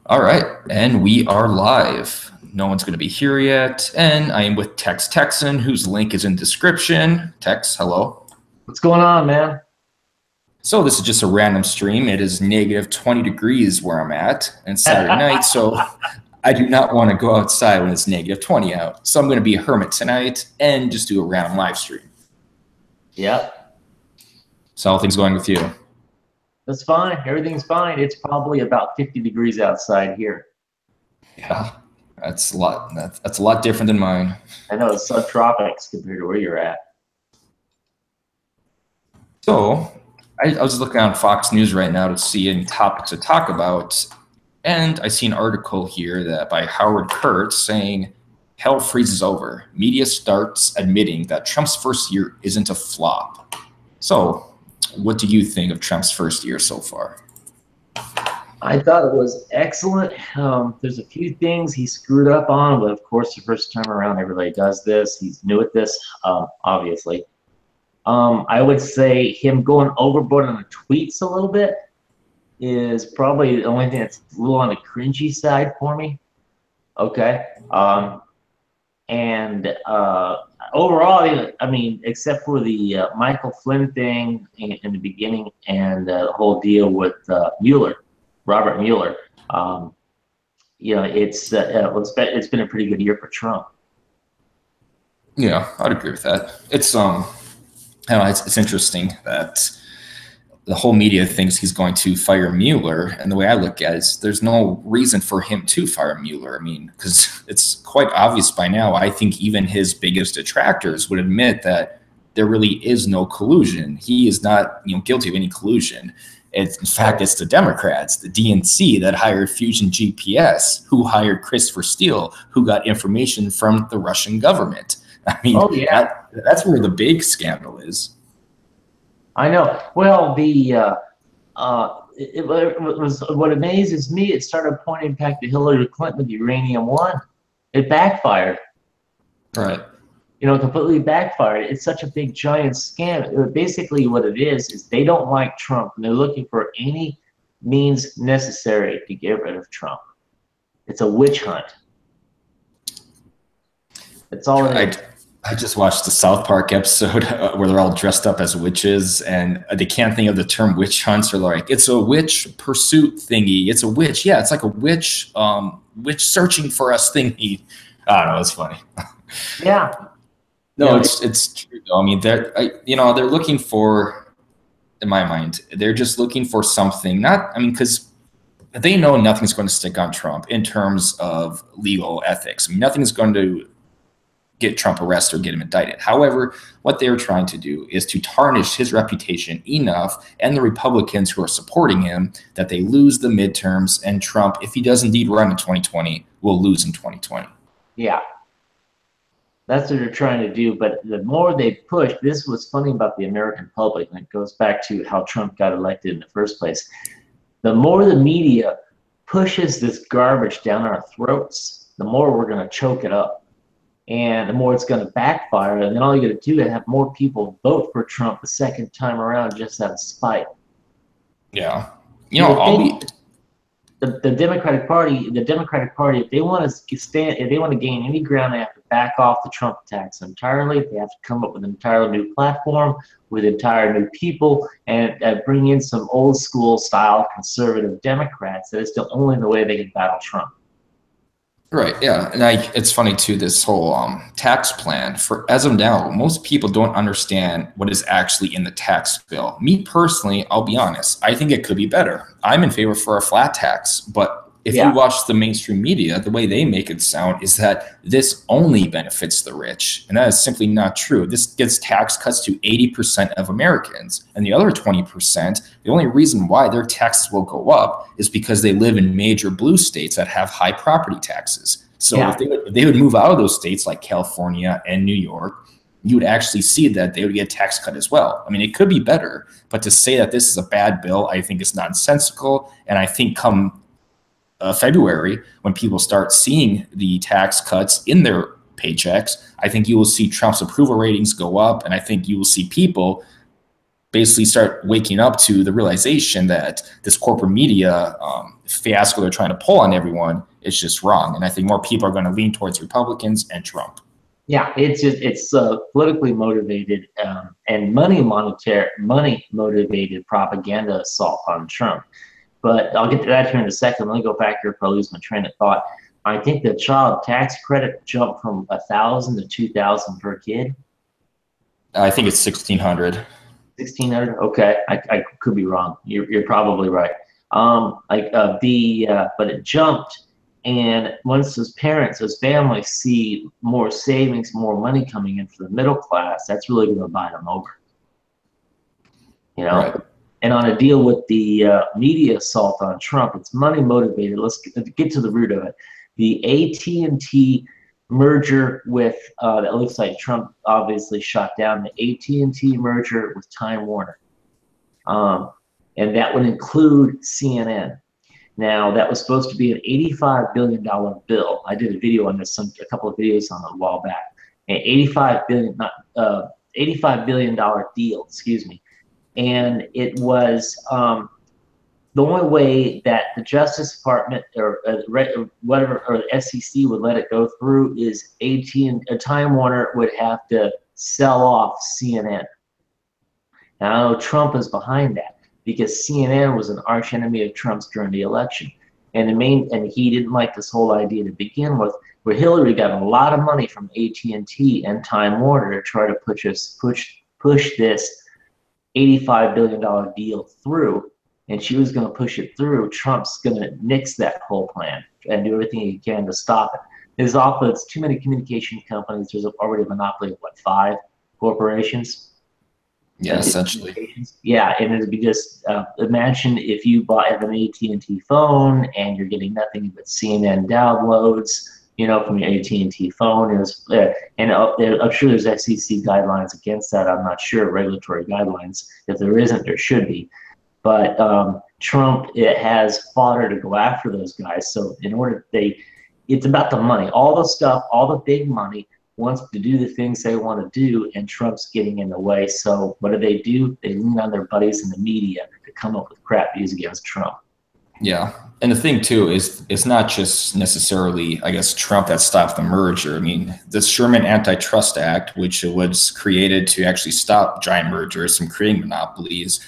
All right, and we are live. No one's going to be here yet, and I am with Texan, whose link is in description. Tex, hello. What's going on, man? So this is just a random stream. It is negative 20 degrees where I'm at, and Saturday night, so I do not want to go outside when it's negative 20 out. So I'm going to be a hermit tonight and just do a random live stream. Yep, So how are things going with you? that's fine. Everything's fine. It's probably about 50 degrees outside here. Yeah, that's a lot. That's a lot different than mine. I know it's subtropics compared to where you're at. So I was looking on Fox News right now to see any topics to talk about, and I see an article here that by Howard Kurtz saying hell freezes over. Media starts admitting that Trump's first year isn't a flop. So what do you think of Trump's first year so far? I thought it was excellent. There's a few things he screwed up on, but of course, the first time around, everybody does this. He's new at this, obviously. I would say him going overboard on the tweets a little bit is probably the only thing that's a little on the cringy side for me. Okay. Overall, I mean, except for the Michael Flynn thing in the beginning and the whole deal with Robert Mueller, it's been a pretty good year for Trump. Yeah, I'd agree with that. It's I don't know, it's interesting that the whole media thinks he's going to fire Mueller, and the way I look at it is there's no reason for him to fire Mueller. I mean, because it's quite obvious by now. I think even his biggest detractors would admit that there really is no collusion. He is not, guilty of any collusion. In fact, it's the Democrats, the DNC, that hired Fusion GPS, who hired Christopher Steele, who got information from the Russian government. I mean, Oh yeah, that's where the big scandal is. I know. Well, what amazes me. It started pointing back to Hillary Clinton with Uranium One. It backfired. Right. Completely backfired. It's such a big giant scam. Basically, what it is they don't like Trump, and they're looking for any means necessary to get rid of Trump. It's a witch hunt. That's all it is. I just watched the South Park episode where they're all dressed up as witches, and they can't think of the term witch hunts. They're like, it's a witch pursuit thingy. It's a witch. Yeah, it's like a witch searching for us thingy. I don't know. It's funny. Yeah. No, it's true though. I mean, they're looking for, in my mind, they're just looking for something. Because they know nothing's going to stick on Trump in terms of legal ethics. I mean, nothing's going to get Trump arrested or get him indicted. However, what they're trying to do is to tarnish his reputation enough and the Republicans who are supporting him that they lose the midterms, and Trump, if he does indeed run in 2020, will lose in 2020. Yeah. That's what they're trying to do. But the more they push, this was funny about the American public, and it goes back to how Trump got elected in the first place. The more the media pushes this garbage down our throats, the more we're going to choke it up. And the more it's going to backfire. And then all you got to do is have more people vote for Trump the second time around just out of spite. Yeah. The Democratic Party, if they want to gain any ground, they have to back off the Trump attacks entirely. They have to come up with an entirely new platform with entire new people and bring in some old school style conservative Democrats. That is the only way they can battle Trump. Right. Yeah. And it's funny too, this whole tax plan as of now, most people don't understand what is actually in the tax bill. Me personally, I'll be honest, I think it could be better. I'm in favor for a flat tax, but if you watch the mainstream media, the way they make it sound is that this only benefits the rich. And that is simply not true. This gets tax cuts to 80% of Americans. And the other 20%, the only reason why their taxes will go up is because they live in major blue states that have high property taxes. So if they would move out of those states like California and New York, you would actually see that they would get a tax cut as well. I mean, it could be better, but to say that this is a bad bill, I think is nonsensical. And I think come February, when people start seeing the tax cuts in their paychecks, I think you will see Trump's approval ratings go up, and I think you will see people basically start waking up to the realization that this corporate media fiasco they're trying to pull on everyone is just wrong. And I think more people are going to lean towards Republicans and Trump. Yeah, it's politically motivated and money motivated propaganda assault on Trump. But I'll get to that here in a second. Let me go back here before I lose my train of thought. I think the child tax credit jumped from 1,000 to 2,000 per kid. I think it's 1,600. 1,600. Okay, I could be wrong. You're probably right. But it jumped, and once those parents, those families see more savings, more money coming in for the middle class, that's really going to buy them over. You know. Right. And on a deal with the media assault on Trump, it's money motivated. Let's get to the root of it. The AT&T merger with that looks like Trump obviously shot down the AT&T merger with Time Warner, and that would include CNN. Now that was supposed to be an $85 billion bill. I did a video on this, a couple of videos on it a while back. An $85 billion deal. Excuse me. And it was the only way that the Justice Department or whatever, or the SEC would let it go through is Time Warner would have to sell off CNN. Now, I know Trump is behind that because CNN was an arch enemy of Trump's during the election, and he didn't like this whole idea to begin with. Where Hillary got a lot of money from AT&T and Time Warner to try to push this $85 billion deal through, and she was going to push it through. Trump's going to nix that whole plan and do everything he can to stop it. It's too many communication companies. There's already a monopoly of, what, 5 corporations? Yeah, essentially. Yeah, and it'd be just, imagine if you have an AT&T phone and you're getting nothing but CNN downloads, from your AT&T phone. I'm sure there's SEC guidelines against that. I'm not sure, regulatory guidelines. If there isn't, there should be. But Trump has fodder to go after those guys. So it's about the money. All the stuff, all the big money wants to do the things they want to do, and Trump's getting in the way. So what do? They lean on their buddies in the media to come up with crap views against Trump. Yeah. And the thing, too, is it's not just necessarily, I guess, Trump that stopped the merger. I mean, the Sherman Antitrust Act, which was created to actually stop giant mergers from creating monopolies,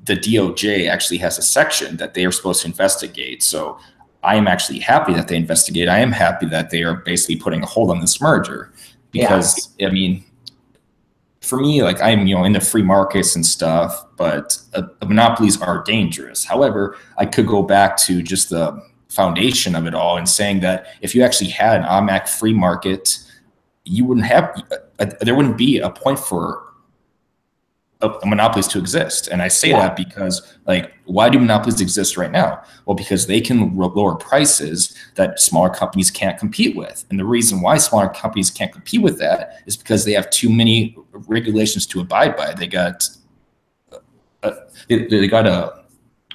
the DOJ actually has a section that they are supposed to investigate. So I am actually happy that they investigate. I am happy that they are basically putting a hold on this merger because, yeah. I mean, for me, like I'm, in the free markets and stuff, but monopolies are dangerous. However, I could go back to just the foundation of it all and saying that if you actually had an OMAC free market, you wouldn't have, there wouldn't be a point for monopolies to exist. And I say that because, like, why do monopolies exist right now? Well, because they can lower prices that smaller companies can't compete with. And the reason why smaller companies can't compete with that is because they have too many regulations to abide by. They got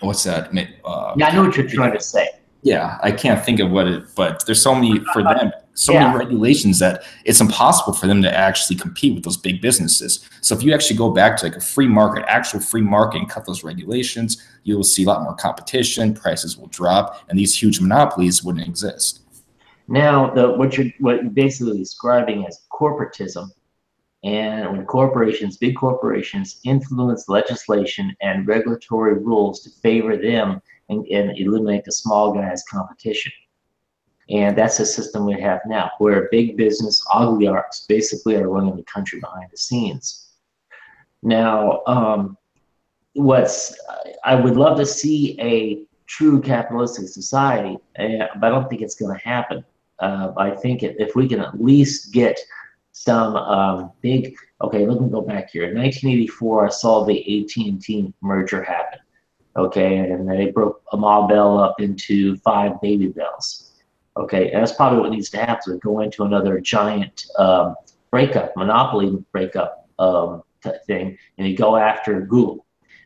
what's that? Yeah, I know what you're trying to say. Yeah, I can't think of but there's so many for them, many regulations that it's impossible for them to actually compete with those big businesses. So if you actually go back to like a free market, actual free market, and cut those regulations, you will see a lot more competition, prices will drop, and these huge monopolies wouldn't exist. Now, what you're basically describing as corporatism, and when big corporations influence legislation and regulatory rules to favor them and eliminate the small guy as competition. And that's the system we have now, where big business oligarchs basically are running the country behind the scenes. Now, I would love to see a true capitalistic society, but I don't think it's going to happen. I think if we can at least get some big, okay, let me go back here. In 1984, I saw the AT&T merger happen. Okay, and they broke a Ma Bell up into 5 Baby Bells. Okay, and that's probably what needs to happen. So go into another giant monopoly breakup thing, and you go after Google.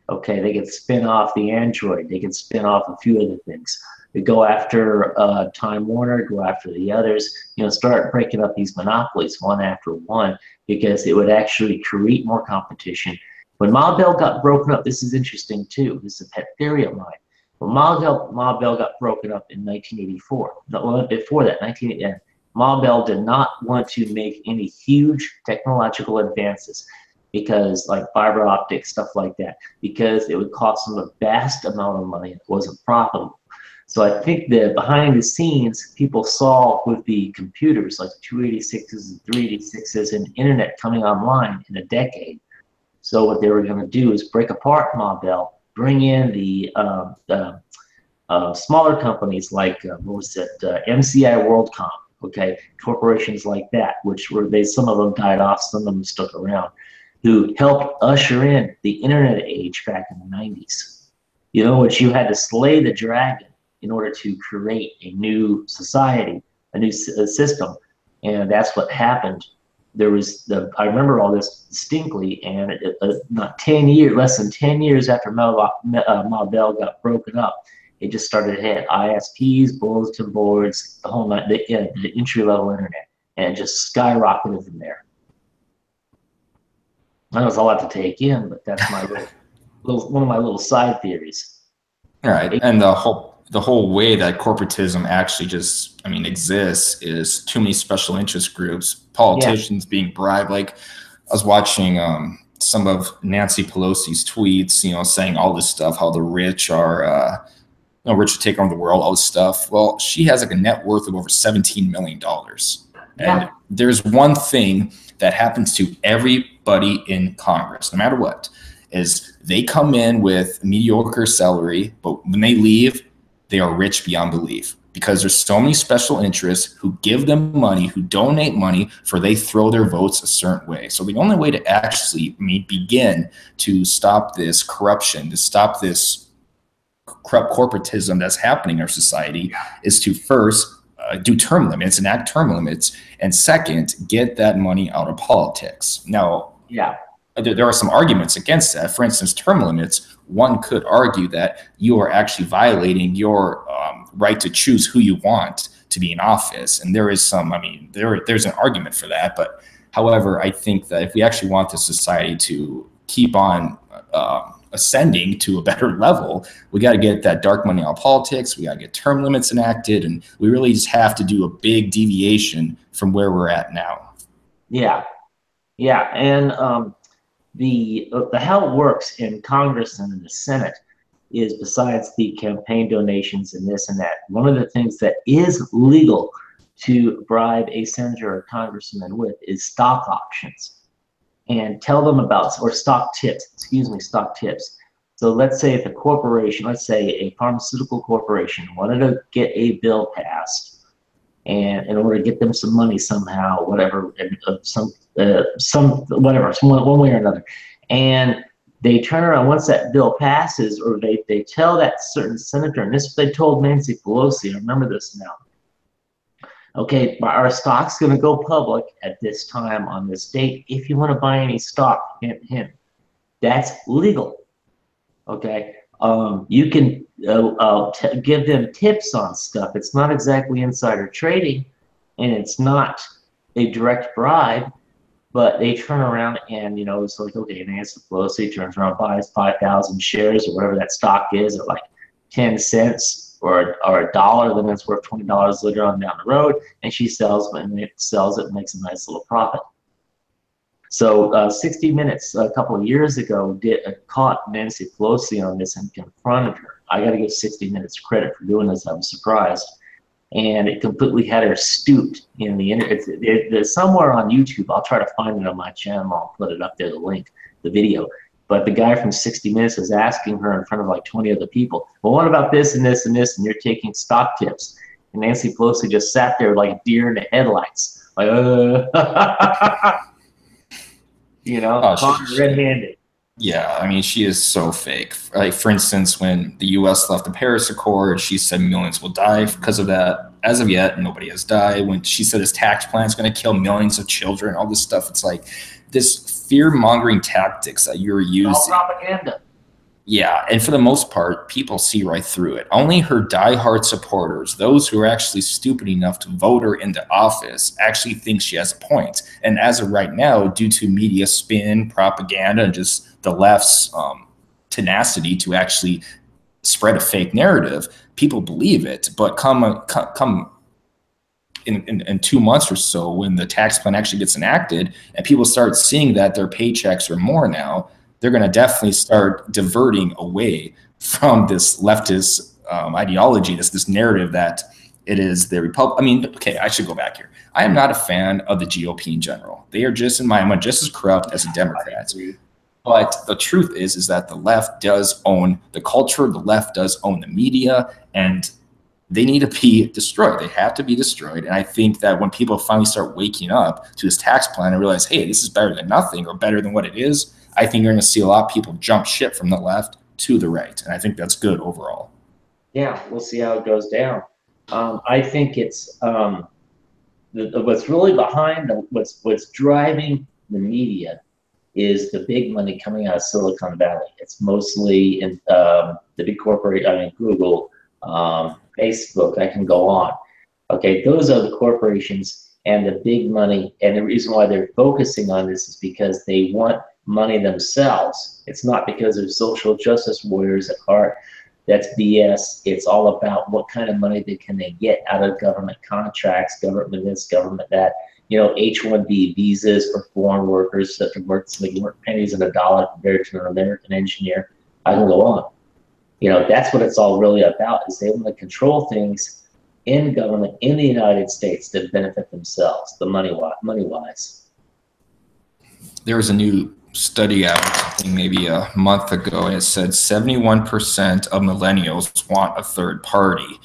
Okay, they can spin off the Android. They can spin off a few other things. They go after Time Warner, go after the others. Start breaking up these monopolies one after one, because it would actually create more competition. When Ma Bell got broken up, this is interesting too. This is a pet theory of mine. When Ma Bell got broken up in 1984, before that, 1980, Ma Bell did not want to make any huge technological advances because, like fiber optics, stuff like that, because it would cost them a vast amount of money and it wasn't profitable. So I think that behind the scenes, people saw with the computers, like 286s and 386s and internet coming online in a decade. So what they were going to do is break apart Ma Bell, bring in the smaller companies like what was it, MCI WorldCom, okay, corporations like that, which were some of them died off, some of them stuck around, who helped usher in the internet age back in the 90s. You know, which you had to slay the dragon in order to create a new society, a new system, and that's what happened. There was I remember all this distinctly, and not 10 years, less than 10 years after Ma Bell got broken up, it just started to hit ISPs, bulletin boards, the whole night, the entry-level internet, and it just skyrocketed from there. I know it's a lot to take in, but that's my one of my little side theories. All right, and the whole way that corporatism actually just, I mean, exists is too many special interest groups, politicians being bribed. Like I was watching some of Nancy Pelosi's tweets, you know, saying all this stuff, how the rich are, you know, rich to take over the world, all this stuff. Well, she has like a net worth of over $17 million. And there's one thing that happens to everybody in Congress, no matter what, is they come in with mediocre salary, but when they leave, they are rich beyond belief because there's so many special interests who give them money, who donate money for they throw their votes a certain way. So the only way to actually begin to stop this corruption, to stop this corrupt corporatism that's happening in our society is to first do term limits, enact term limits, and second, get that money out of politics. Now, there are some arguments against that. For instance, term limits, one could argue that you are actually violating your right to choose who you want to be in office. And there is some, I mean, there's an argument for that. But however, I think that if we actually want the society to keep on ascending to a better level, we got to get that dark money out of politics. We got to get term limits enacted. And we really just have to do a big deviation from where we're at now. Yeah. Yeah. And the how it works in Congress and in the Senate is, besides the campaign donations and this and that, one of the things that is legal to bribe a senator or congressman with is stock options, and tell them about, or stock tips, stock tips. So let's say if a corporation, let's say a pharmaceutical corporation, wanted to get a bill passed, and in order to get them some money somehow, whatever, one way or another, and they turn around once that bill passes, or they tell that certain senator, and this is what they told Nancy Pelosi, I remember this now. Okay, our stock's going to go public at this time on this date. If you want to buy any stock, hint, hint, that's legal. Okay, you can give them tips on stuff. It's not exactly insider trading, and it's not a direct bribe, but they turn around and, you know, it's like, okay, Nancy Pelosi turns around, buys 5,000 shares or whatever that stock is at like 10 cents or a dollar, then it's worth $20 later on down the road, and she sells it and makes a nice little profit. So 60 Minutes a couple of years ago caught Nancy Pelosi on this and confronted her. I got to give 60 Minutes credit for doing this. I was surprised. And it completely had her stooped in the internet. It's somewhere on YouTube. I'll try to find it on my channel. I'll put it up there, the link, the video. But the guy from 60 Minutes is asking her in front of like 20 other people, well, what about this and this and this? And you're taking stock tips. And Nancy Pelosi just sat there like a deer in the headlights. Like, you know, caught red-handed. Yeah, I mean, she is so fake. Like, for instance, when the U.S. left the Paris Accord, she said millions will die because of that. As of yet, nobody has died. When she said his tax plan is going to kill millions of children, all this stuff, it's like this fear-mongering tactics that you're using. It's all propaganda. Yeah, and for the most part, people see right through it. Only her diehard supporters, those who are actually stupid enough to vote her into office, actually think she has a point. And as of right now, due to media spin, propaganda, and just the left's tenacity to actually spread a fake narrative, people believe it. But come in 2 months or so, when the tax plan actually gets enacted and people start seeing that their paychecks are more now, they're going to definitely start diverting away from this leftist ideology, this narrative that it is the Republic. I mean, okay, I should go back here. I am not a fan of the GOP in general. They are just, in my mind, just as corrupt as the Democrats. But the truth is that the left does own the culture. The left does own the media, and they need to be destroyed. They have to be destroyed. And I think that when people finally start waking up to this tax plan and realize, hey, this is better than nothing or better than what it is, I think you're going to see a lot of people jump ship from the left to the right. And I think that's good overall. Yeah, we'll see how it goes down. I think it's what's really behind what's driving the media is the big money coming out of Silicon Valley. It's mostly in the big corporate, I mean, Google, Facebook, I can go on. Okay, those are the corporations and the big money. And the reason why they're focusing on this is because they want money themselves. It's not because they're social justice warriors at heart. That's BS. It's all about what kind of money can they get out of government contracts, government this, government that. You know, H-1B visas for foreign workers that work, so they can work pennies in a dollar compared to an American engineer. I can go on. You know, that's what it's all really about, is they want to control things in government in the United States that benefit themselves, the money-wise. There was a new study out, I think maybe a month ago, and it said 71% of millennials want a third party.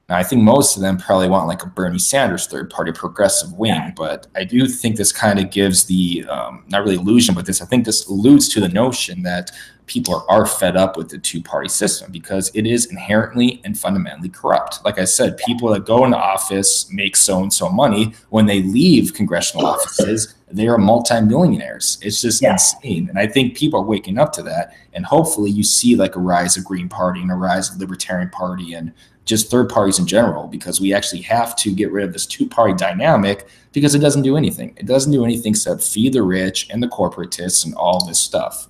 Now, I think most of them probably want like a Bernie Sanders third party, progressive wing, but I do think this kind of gives the, not really illusion, but I think this alludes to the notion that people are fed up with the two-party system because it is inherently and fundamentally corrupt. Like I said, people that go into office make so-and-so money. When they leave congressional offices, they are multimillionaires. It's just insane. And I think people are waking up to that. And hopefully you see like a rise of Green Party and a rise of Libertarian Party and just third parties in general, because we actually have to get rid of this two-party dynamic because it doesn't do anything. It doesn't do anything except feed the rich and the corporatists and all this stuff.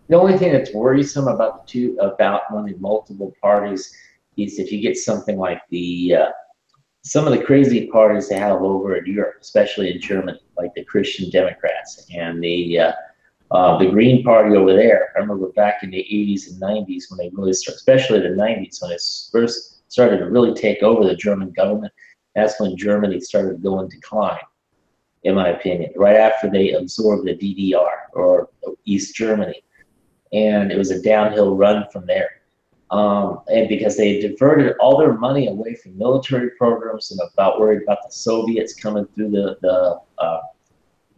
The only thing that's worrisome about one of multiple parties is if you get something like some of the crazy parties they have over in Europe, especially in Germany, like the Christian Democrats and the Green Party over there. I remember back in the 80s and 90s when they really started, especially the 90s when it first started to really take over the German government. That's when Germany started to go in decline, in my opinion, right after they absorbed the DDR or East Germany. And it was a downhill run from there. And because they diverted all their money away from military programs and worried about the Soviets coming through the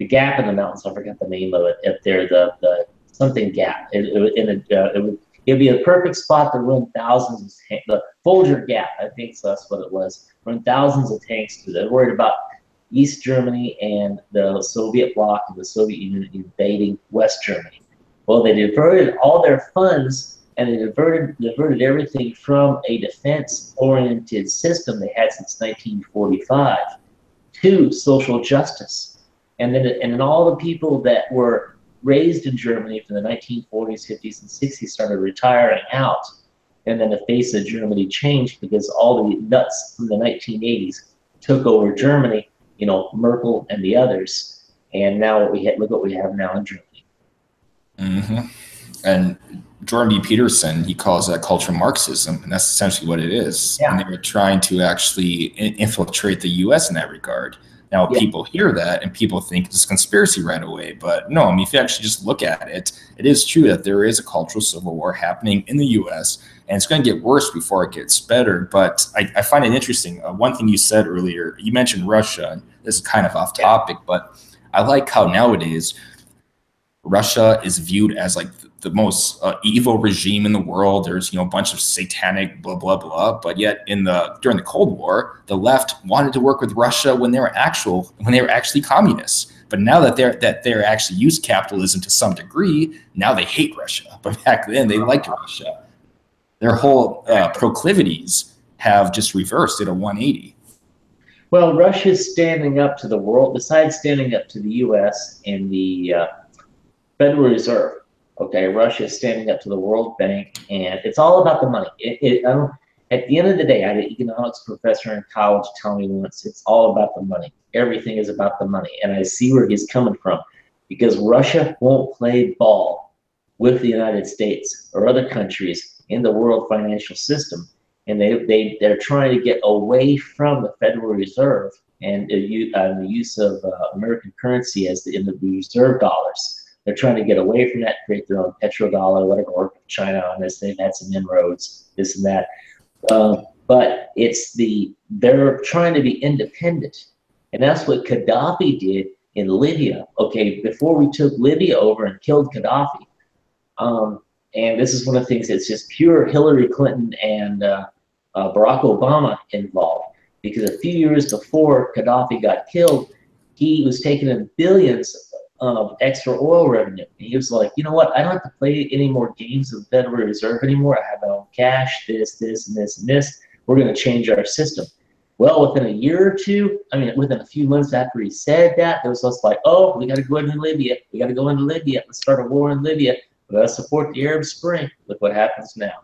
gap in the mountains. I forgot the name of it. If they're the something gap, it would be a perfect spot to run thousands of tanks. The Folger Gap, I think so. That's what it was. Run thousands of tanks through. They're worried about East Germany and the Soviet bloc and the Soviet Union invading West Germany. Well, they diverted all their funds and they diverted everything from a defense-oriented system they had since 1945 to social justice. And then all the people that were raised in Germany from the 1940s, 50s, and 60s started retiring out. And then the face of Germany changed because all the nuts from the 1980s took over Germany, you know, Merkel and the others. And now look what we have now in Germany. Mm-hmm. And Jordan B. Peterson, he calls that cultural Marxism, and that's essentially what it is. Yeah. And they were trying to actually infiltrate the U.S. in that regard. Now, people hear that and people think it's a conspiracy right away. But no, I mean, if you actually just look at it, it is true that there is a cultural civil war happening in the U.S., and it's going to get worse before it gets better. But I find it interesting. One thing you said earlier, you mentioned Russia. And this is kind of off topic, but I like how nowadays Russia is viewed as like the most evil regime in the world. There's, you know, a bunch of satanic blah, blah, blah. But yet during the Cold War, the left wanted to work with Russia when they were actually communists. But now that they're actually used capitalism to some degree, now they hate Russia. But back then they liked Russia. Their whole proclivities have just reversed at a 180. Well, Russia's standing up to the world, besides standing up to the U.S. and the Federal Reserve. Okay, Russia is standing up to the World Bank, and it's all about the money. At the end of the day, I had an economics professor in college tell me once, it's all about the money. Everything is about the money, and I see where he's coming from, because Russia won't play ball with the United States or other countries in the world financial system, and they're trying to get away from the Federal Reserve and the use of American currency as in the reserve dollars. They're trying to get away from that, create their own petrodollar, whatever, work with China on this. They've had some inroads, this and that. But they're trying to be independent. And that's what Gaddafi did in Libya. Okay, before we took Libya over and killed Gaddafi. And this is one of the things that's just pure Hillary Clinton and Barack Obama involved. Because a few years before Gaddafi got killed, he was taking in billions of extra oil revenue. And he was like, you know what? I don't have to play any more games of the Federal Reserve anymore. I have my own cash, this, and this, and this. We're going to change our system. Well, within a year or two, within a few months after he said that, it was just like, oh, we got to go into Libya. We got to go into Libya. Let's start a war in Libya. We got to support the Arab Spring. Look what happens now.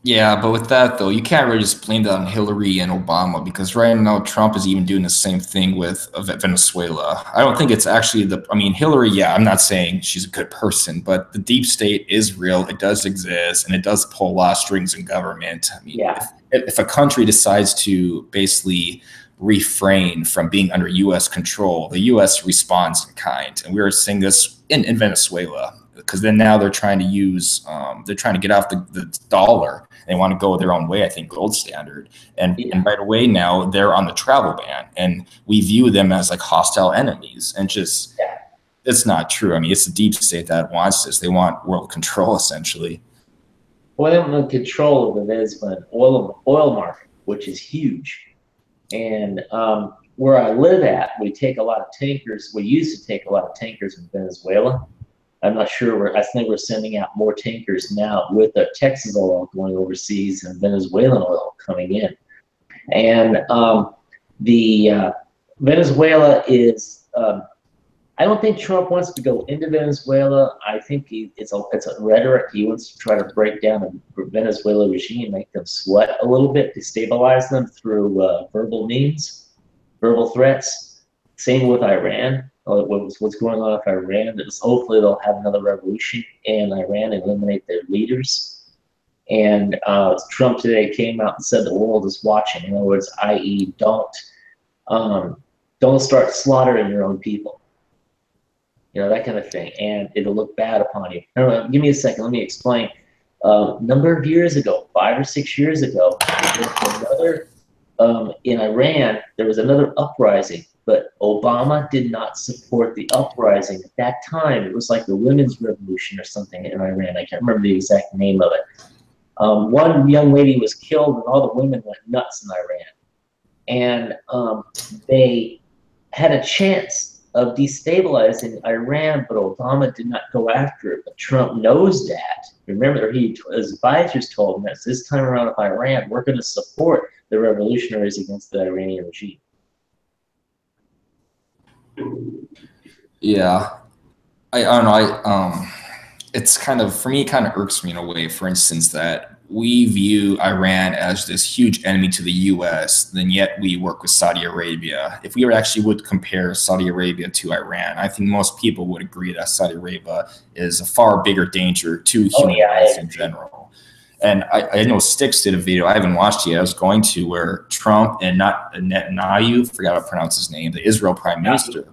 Yeah, but with that though, you can't really just blame that on Hillary and Obama, because right now Trump is even doing the same thing with Venezuela. I don't think it's actually Hillary, yeah, I'm not saying she's a good person, but the deep state is real. It does exist, and it does pull a lot of strings in government. Yeah. If a country decides to basically refrain from being under U.S. control, the U.S. responds in kind. And we were seeing this in Venezuela, because then now they're trying to get off the dollar. They want to go their own way, I think, gold standard. And right away now they're on the travel ban, and we view them as like hostile enemies. And just, it's not true. It's the deep state that wants this. They want world control, essentially. Well, they want control of the Venezuelan oil market, which is huge. And where I live at, we take a lot of tankers. We used to take a lot of tankers in Venezuela. I'm not sure. I think we're sending out more tankers now with the Texas oil going overseas and Venezuelan oil coming in. And Venezuela is. I don't think Trump wants to go into Venezuela. I think it's a rhetoric. He wants to try to break down the Venezuela regime, make them sweat a little bit, destabilize them through verbal means, verbal threats. Same with Iran. What's going on with Iran? Hopefully they'll have another revolution in Iran and eliminate their leaders. And Trump today came out and said the world is watching. In other words, i.e., don't start slaughtering your own people. That kind of thing, and it'll look bad upon you. Give me a second. Let me explain. A number of years ago, 5 or 6 years ago, in Iran, there was another uprising. But Obama did not support the uprising at that time. It was like the women's revolution or something in Iran. I can't remember the exact name of it. One young lady was killed, and all the women went nuts in Iran. And they had a chance of destabilizing Iran, but Obama did not go after it. But Trump knows that. Remember, his advisors told him that this time around with Iran, we're going to support the revolutionaries against the Iranian regime. Yeah, I don't know. It's kind of, for me, it kind of irks me in a way, for instance, that we view Iran as this huge enemy to the U.S., then yet we work with Saudi Arabia. If we would compare Saudi Arabia to Iran, I think most people would agree that Saudi Arabia is a far bigger danger to human rights in general. And I know Styx did a video, I haven't watched it yet, I was going to, where Trump and not Netanyahu, forgot how to pronounce his name, the Israel prime minister,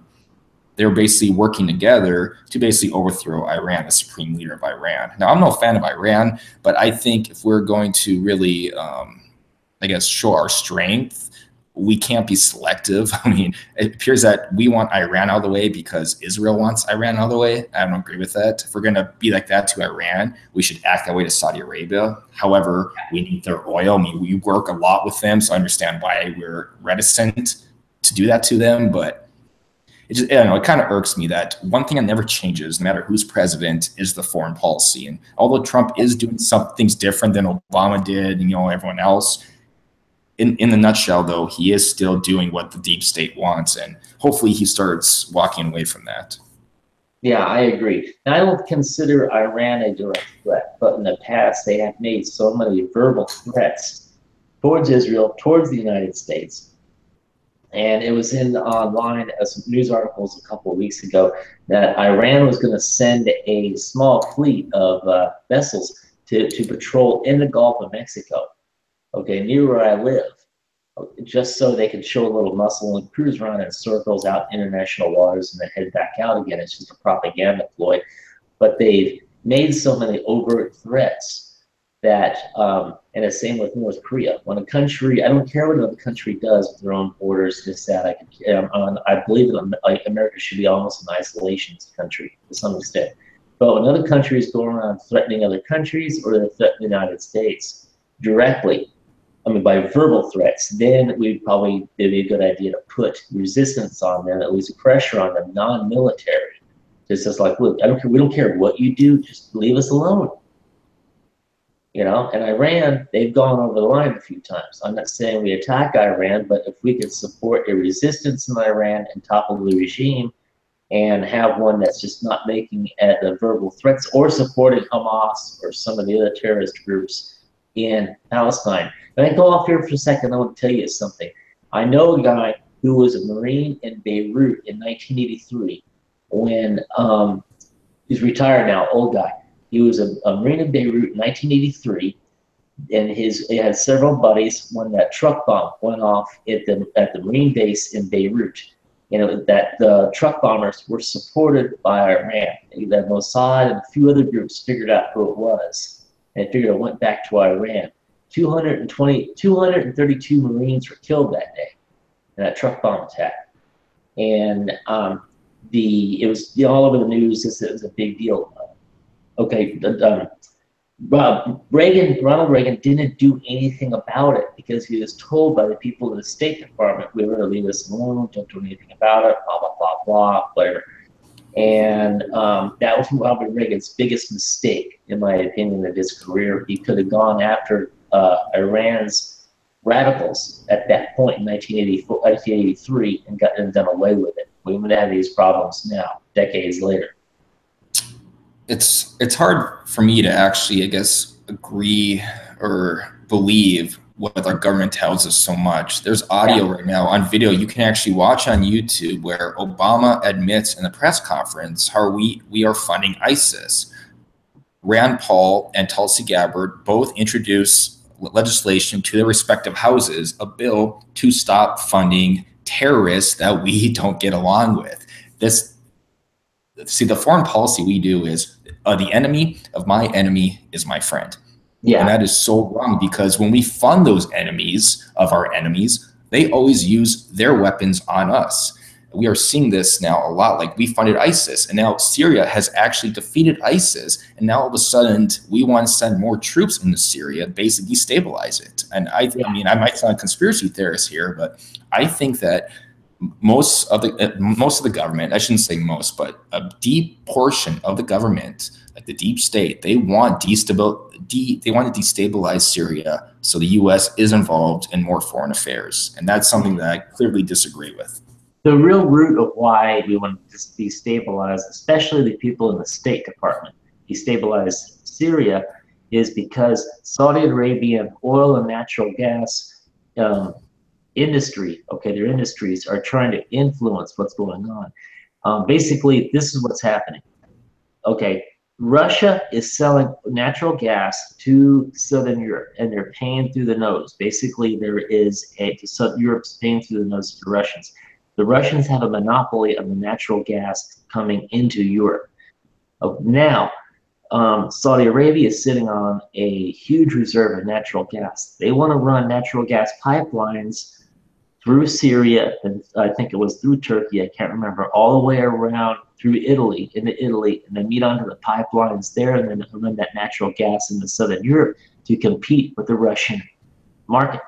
they were basically working together to basically overthrow Iran, the supreme leader of Iran. Now, I'm no fan of Iran, but I think if we're going to really, show our strength, we can't be selective. It appears that we want Iran out of the way because Israel wants Iran out of the way. I don't agree with that. If we're going to be like that to Iran, we should act that way to Saudi Arabia. However, we need their oil. We work a lot with them, so I understand why we're reticent to do that to them, but it just, I don't know, it kind of irks me that one thing that never changes, no matter who's president, is the foreign policy. And although Trump is doing some things different than Obama did, and everyone else, in the nutshell, though, he is still doing what the deep state wants, and hopefully he starts walking away from that. Yeah, I agree. And I don't consider Iran a direct threat, but in the past they have made so many verbal threats towards Israel, towards the United States. And it was in online as news articles a couple of weeks ago that Iran was going to send a small fleet of vessels to patrol in the Gulf of Mexico, okay, near where I live, just so they can show a little muscle and cruise around in circles out international waters and then head back out again. It's just a propaganda ploy. But they've made so many overt threats that, and the same with North Korea. When a country, I don't care what another country does with their own borders, just that I believe that America should be almost an isolation country to some extent. But when other countries go around threatening other countries or they're threatening the United States directly, I mean, by verbal threats, then it'd be a good idea to put resistance on them, at least pressure on them, non-military. Just as like, look, I don't care. We don't care what you do. Just leave us alone. And Iran, they've gone over the line a few times. I'm not saying we attack Iran, but if we could support a resistance in Iran and topple the regime and have one that's just not making the verbal threats or supporting Hamas or some of the other terrorist groups in Palestine. And I go off here for a second. I want to tell you something. I know a guy who was a Marine in Beirut in 1983 when he's retired now, old guy. He was a Marine in Beirut in 1983, and he had several buddies when that truck bomb went off at the Marine base in Beirut. That the truck bombers were supported by Iran. That Mossad and a few other groups figured out who it was, and figured it went back to Iran. 232 Marines were killed that day in that truck bomb attack. And it was all over the news. It was a big deal. Okay, Ronald Reagan didn't do anything about it because he was told by the people in the State Department, we were to leave us alone, don't do anything about it, blah, blah, blah, blah, whatever. And that was Ronald Reagan's biggest mistake, in my opinion, of his career. He could have gone after Iran's radicals at that point in 1983 and done away with it. We wouldn't have these problems now, decades later. It's hard for me to actually, I guess, agree or believe what our government tells us so much. There's audio right now on video you can actually watch on YouTube where Obama admits in the press conference how we are funding ISIS. Rand Paul and Tulsi Gabbard both introduced legislation to their respective houses, a bill to stop funding terrorists that we don't get along with. The foreign policy we do is the enemy of my enemy is my friend. Yeah. And that is so wrong because when we fund those enemies of our enemies, they always use their weapons on us. We are seeing this now a lot. Like we funded ISIS and now Syria has actually defeated ISIS. And now all of a sudden we want to send more troops into Syria, basically destabilize it. And I mean, I might sound a conspiracy theorist here, but I think that most of the government, I shouldn't say most, but a deep portion of the government, like the deep state, they want to destabilize Syria so the U.S. is involved in more foreign affairs. And that's something that I clearly disagree with. The real root of why we want to destabilize, especially the people in the State Department, destabilize Syria, is because Saudi Arabian oil and natural gas industry, their industries are trying to influence what's going on. Basically, this is what's happening. Russia is selling natural gas to Southern Europe, and they're paying through the nose. Basically, Europe's paying through the nose to the Russians. The Russians have a monopoly of the natural gas coming into Europe. Now, Saudi Arabia is sitting on a huge reserve of natural gas. They want to run natural gas pipelines through Syria, and I think it was through Turkey, I can't remember, all the way around through Italy, into Italy, and then meet onto the pipelines there, and then run that natural gas into Southern Europe to compete with the Russian market.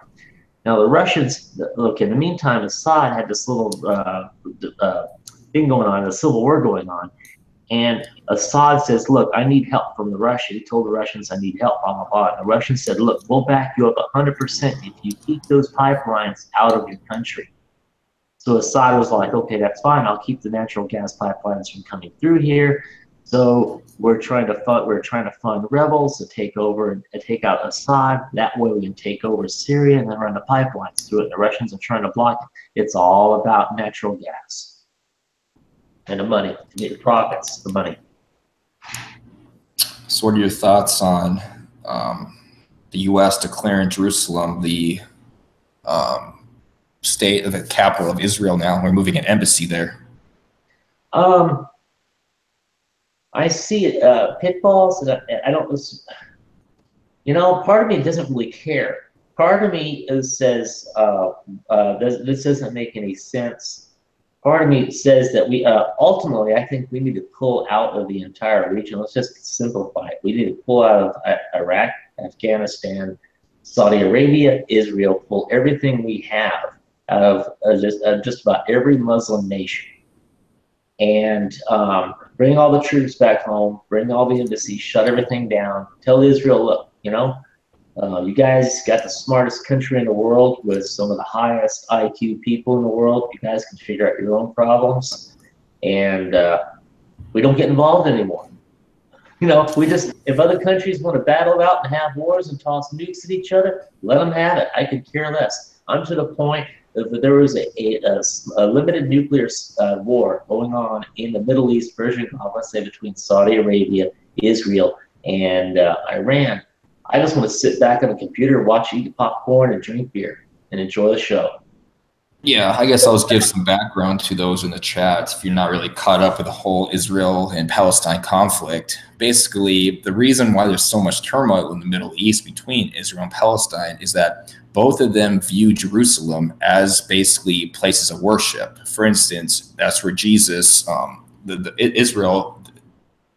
Now the Russians, look, in the meantime, Assad had this little thing going on, a civil war going on. And Assad says, look, I need help from the Russians. He told the Russians, I need help, blah, blah, blah. And the Russians said, look, we'll back you up 100% if you keep those pipelines out of your country. So Assad was like, okay, that's fine. I'll keep the natural gas pipelines from coming through here. So we're trying to fund rebels to take over and take out Assad. That way we can take over Syria and then run the pipelines through it. The Russians are trying to block it. It's all about natural gas and the money, the profits, the money. So what are your thoughts on the U.S. declaring Jerusalem the state of the capital of Israel now? We're moving an embassy there. I see it, pitfalls. I don't, part of me doesn't really care. Part of me says, this doesn't make any sense. Part of me says that we, ultimately, I think we need to pull out of the entire region. Let's just simplify it. We need to pull out of Iraq, Afghanistan, Saudi Arabia, Israel, pull everything we have out of just about every Muslim nation. And bring all the troops back home, bring all the embassies, shut everything down, tell Israel, look, you guys got the smartest country in the world with some of the highest IQ people in the world. You guys can figure out your own problems. And we don't get involved anymore. We just, if other countries want to battle it out and have wars and toss nukes at each other, let them have it. I could care less. I'm to the point that there was a limited nuclear war going on in the Middle East, Persian Gulf, let's say between Saudi Arabia, Israel, and Iran. I just want to sit back on the computer, eat popcorn, and drink beer, and enjoy the show. Yeah, I guess I'll just give some background to those in the chat if you're not really caught up with the whole Israel and Palestine conflict. Basically, the reason why there's so much turmoil in the Middle East between Israel and Palestine is that both of them view Jerusalem as basically places of worship. For instance, that's where Jesus, Israel,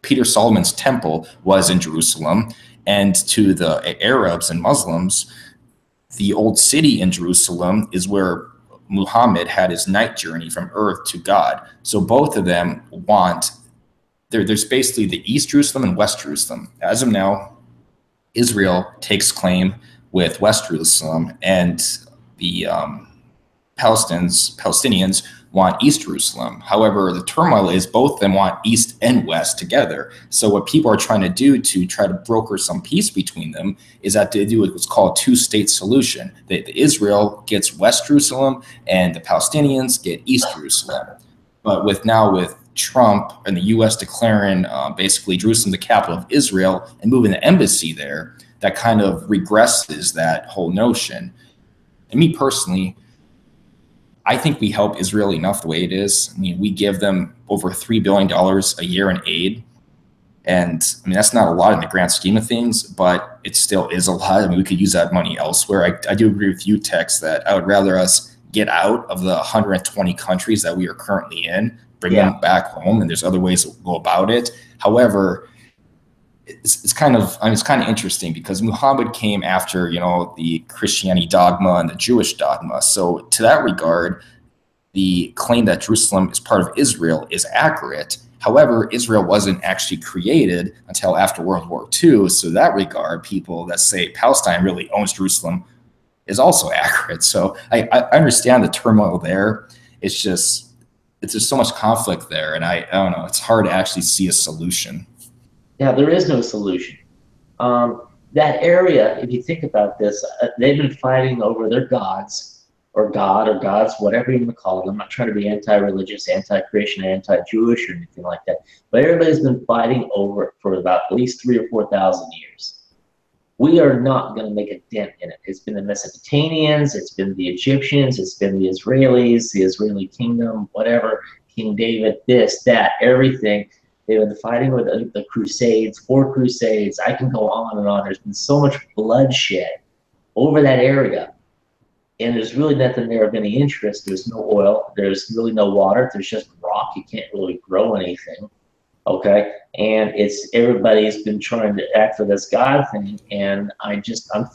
Peter Solomon's temple was in Jerusalem. And to the Arabs and Muslims, the old city in Jerusalem is where Muhammad had his night journey from earth to God. So both of them want, there's basically the East Jerusalem and West Jerusalem. As of now, Israel takes claim with West Jerusalem, and the Palestinians want East Jerusalem. However, the turmoil is both of them want East and West together. So what people are trying to do to try to broker some peace between them is that they do what's called a two-state solution. The Israel gets West Jerusalem and the Palestinians get East Jerusalem. But with Trump and the U.S. declaring basically Jerusalem the capital of Israel and moving the embassy there, that kind of regresses that whole notion. And me personally, I think we help Israel enough the way it is. I mean, we give them over $3 billion a year in aid. And I mean, that's not a lot in the grand scheme of things, but it still is a lot. I mean, we could use that money elsewhere. I do agree with you, Tex, that I would rather us get out of the 120 countries that we are currently in, bring them back home, and there's other ways to go about it. However, it's kind of interesting because Muhammad came after, the Christianity dogma and the Jewish dogma. So to that regard, the claim that Jerusalem is part of Israel is accurate. However, Israel wasn't actually created until after World War II. So in that regard, people that say Palestine really owns Jerusalem is also accurate. So I understand the turmoil there. It's just so much conflict there. And I don't know, it's hard to actually see a solution. Yeah, there is no solution. That area, if you think about this, they've been fighting over their gods, or God, or gods, whatever you want to call it. I'm not trying to be anti-religious, anti-Christian, anti-Jewish, or anything like that. But everybody's been fighting over it for about at least 3,000 or 4,000 years. We are not going to make a dent in it. It's been the Mesopotamians, it's been the Egyptians, it's been the Israelis, the Israeli kingdom, whatever, King David, this, that, everything. They've been fighting with the Crusades, 4 Crusades. I can go on and on. There's been so much bloodshed over that area. And there's really nothing there of any interest. There's no oil. There's really no water. There's just rock. You can't really grow anything. Okay? And everybody's been trying to act for this God thing. And I'm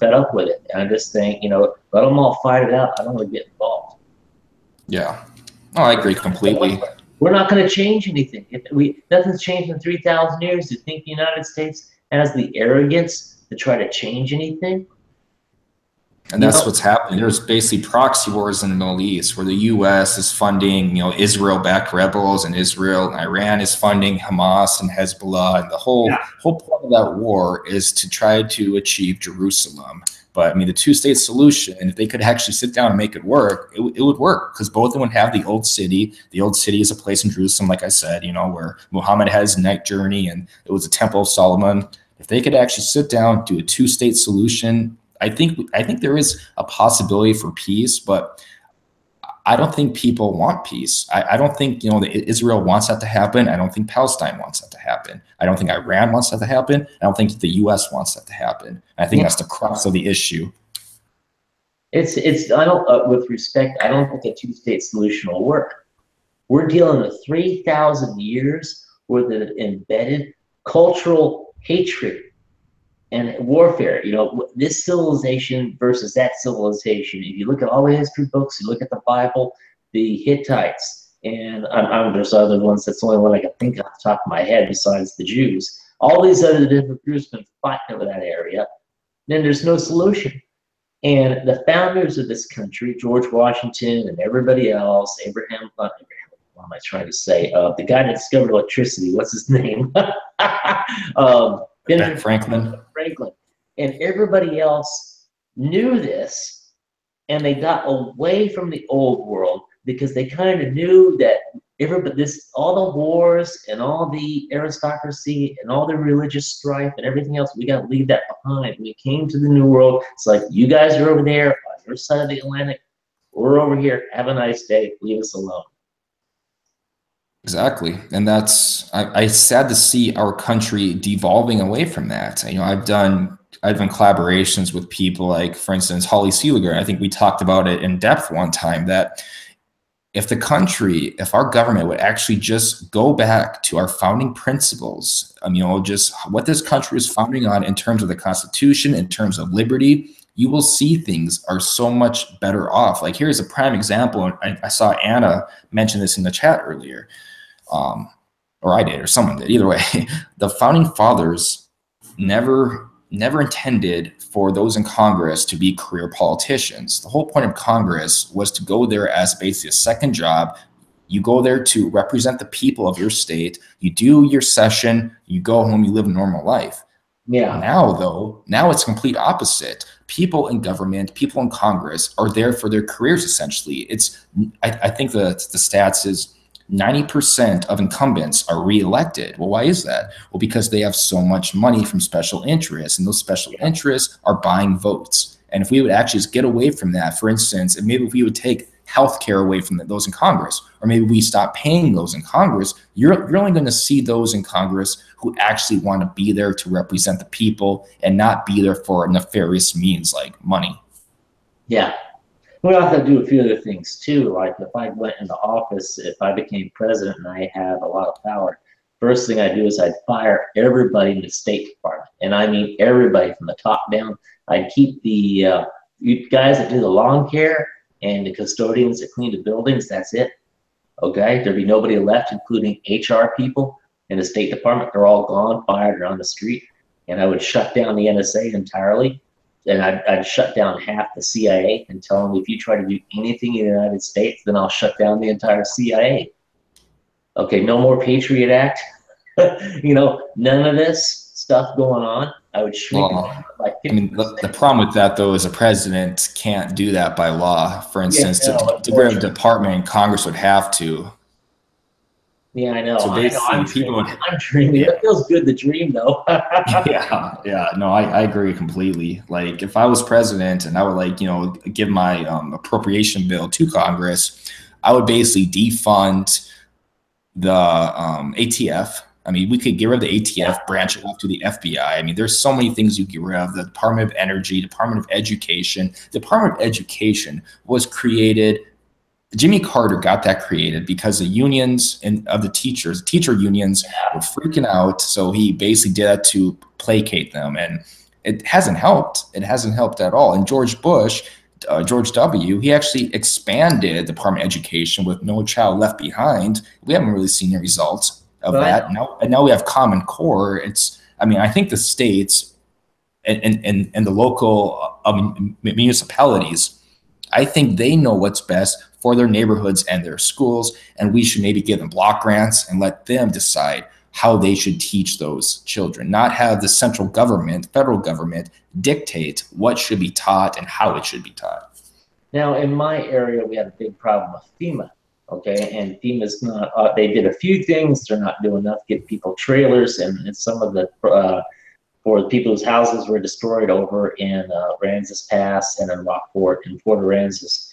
fed up with it. And I just think, let them all fight it out. I don't want to get involved. Yeah. Oh, I agree completely. We're not going to change anything. Nothing's changed in 3,000 years. Do you think the United States has the arrogance to try to change anything? And You that's know, what's happening. There's basically proxy wars in the Middle East where the U.S. is funding, Israel-backed rebels, and Israel and Iran is funding Hamas and Hezbollah. And the whole point of that war is to try to achieve Jerusalem. But I mean, the two-state solution, if they could actually sit down and make it work, it would work because both of them would have the old city. The old city is a place in Jerusalem, like I said, where Muhammad had his night journey, and it was the Temple of Solomon. If they could actually sit down, do a two-state solution, I think there is a possibility for peace, but I don't think people want peace. I don't think that Israel wants that to happen. I don't think Palestine wants that to happen. I don't think Iran wants that to happen. I don't think the U.S. wants that to happen. I think that's the crux of the issue. it's. I don't. With respect, I don't think a two-state solution will work. We're dealing with 3,000 years worth of embedded cultural hatred and warfare. This civilization versus that civilization. If you look at all the history books, you look at the Bible, the Hittites, and there's other ones. That's the only one I can think of off the top of my head besides the Jews. All these other different groups have been fighting over that area. Then there's no solution. And the founders of this country, George Washington and everybody else, what am I trying to say? The guy that discovered electricity, what's his name? Ben Franklin. Franklin. And everybody else knew this, and they got away from the old world because they kind of knew that all the wars and all the aristocracy and all the religious strife and everything else, we got to leave that behind. We came to the new world. It's like, you guys are over there on your side of the Atlantic. We're over here. Have a nice day. Leave us alone. Exactly. And it's sad to see our country devolving away from that. I've done collaborations with people like, for instance, Holly Seeliger. I think we talked about it in depth one time that if our government would actually just go back to our founding principles, just what this country is founding on in terms of the Constitution, in terms of liberty, you will see things are so much better off. Like, here's a prime example. I saw Anna mention this in the chat earlier, or I did, or someone did. Either way, the founding fathers never intended for those in Congress to be career politicians. The whole point of Congress was to go there as basically a second job. You go there to represent the people of your state. You do your session, you go home, you live a normal life. Yeah. Now it's complete opposite. People in government, people in Congress are there for their careers, essentially. I think the stats is 90% of incumbents are reelected. Well, why is that? Well, because they have so much money from special interests, and those special interests are buying votes. And if we would actually just get away from that, for instance, and maybe if we would take healthcare away from those in Congress, or maybe we stop paying those in Congress, you're only going to see those in Congress who actually want to be there to represent the people and not be there for nefarious means like money. Yeah. We also have to do a few other things too. Like, if I went into office, if I became president and I had a lot of power, first thing I'd do is I'd fire everybody in the State Department. And I mean everybody from the top down. I'd keep the guys that do the lawn care and the custodians that clean the buildings. That's it. Okay? There'd be nobody left, including HR people in the State Department. They're all gone, fired, or on the street. And I would shut down the NSA entirely. And I'd shut down half the CIA and tell them, if you try to do anything in the United States, then I'll shut down the entire CIA. Okay, no more Patriot Act. None of this stuff going on. I would shrink it by 50%. I mean, the problem with that, though, is the president can't do that by law. For instance, to get rid of the department, Congress would have to. Yeah, I know. So basically, I'm dreaming. It feels good to dream, though. yeah. No, I agree completely. Like, if I was president and I would give my appropriation bill to Congress, I would basically defund the ATF. I mean, we could get rid of the ATF, branch it off to the FBI. I mean, there's so many things you get rid of. The Department of Energy, Department of Education. The Department of Education was created. Jimmy Carter got that created because the unions of the teacher unions were freaking out. So he basically did that to placate them. And it hasn't helped. It hasn't helped at all. And George Bush George W., he actually expanded the Department of Education with No Child Left Behind. We haven't really seen the results of that. Now we have Common Core. I mean, I think the states and the local municipalities, I think they know what's best for their neighborhoods and their schools, and we should maybe give them block grants and let them decide how they should teach those children, not have the central government, federal government, dictate what should be taught and how it should be taught. Now, in my area, we had a big problem with FEMA. Okay, and FEMA's not. They did a few things. They're not doing enough to get people trailers, and some of the for the people whose houses were destroyed over in Aransas Pass and in Rockport and Fort Aransas.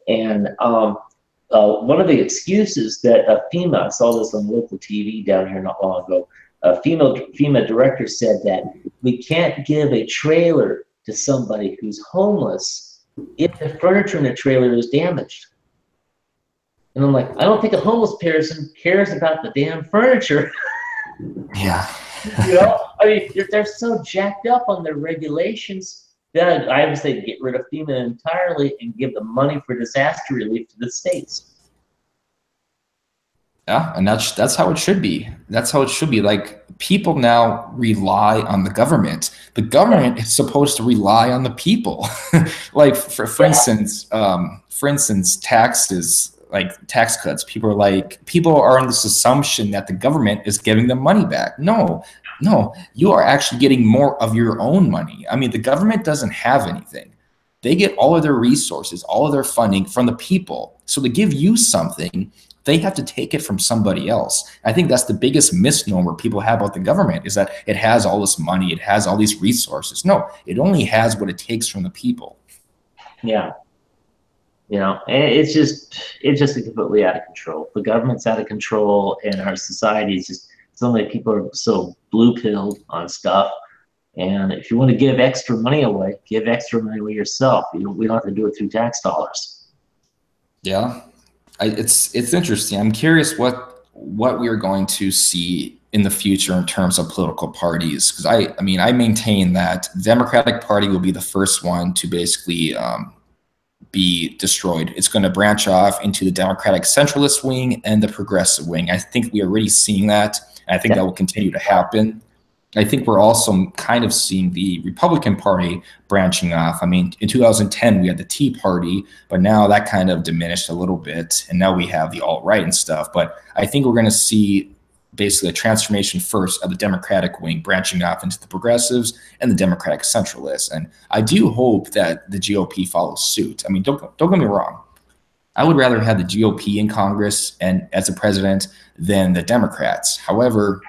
And one of the excuses that FEMA, I saw this on local TV down here not long ago, FEMA director said that we can't give a trailer to somebody who's homeless if the furniture in the trailer is damaged. And I'm like, I don't think a homeless person cares about the damn furniture. Yeah. You know, I mean, they're so jacked up on their regulations that I would say get rid of FEMA entirely and give the money for disaster relief to the states. Yeah, and that's how it should be. That's how it should be. Like, people now rely on the government. The government is supposed to rely on the people. Like for instance, taxes, like tax cuts. People are on this assumption that the government is giving them money back. No, you are actually getting more of your own money. I mean, the government doesn't have anything. They get all of their resources, all of their funding from the people. So to give you something, they have to take it from somebody else. I think that's the biggest misnomer people have about the government, is that it has all this money, it has all these resources. No, it only has what it takes from the people. Yeah. You know, and it's just completely out of control. The government's out of control, and our society is just, so many people are so blue-pilled on stuff. And if you want to give extra money away, give extra money away yourself. We don't have to do it through tax dollars. Yeah. It's interesting. I'm curious what we are going to see in the future in terms of political parties, because I mean, I maintain that the Democratic Party will be the first one to basically be destroyed. It's going to branch off into the Democratic centralist wing and the progressive wing. I think we are already seeing that, and I think that will continue to happen. I think we're also kind of seeing the Republican Party branching off. I mean, in 2010, we had the Tea Party, but now that kind of diminished a little bit. And now we have the alt-right and stuff. But I think we're going to see basically a transformation first of the Democratic wing branching off into the progressives and the Democratic centralists. And I do hope that the GOP follows suit. I mean, don't get me wrong. I would rather have the GOP in Congress and as a president than the Democrats. However,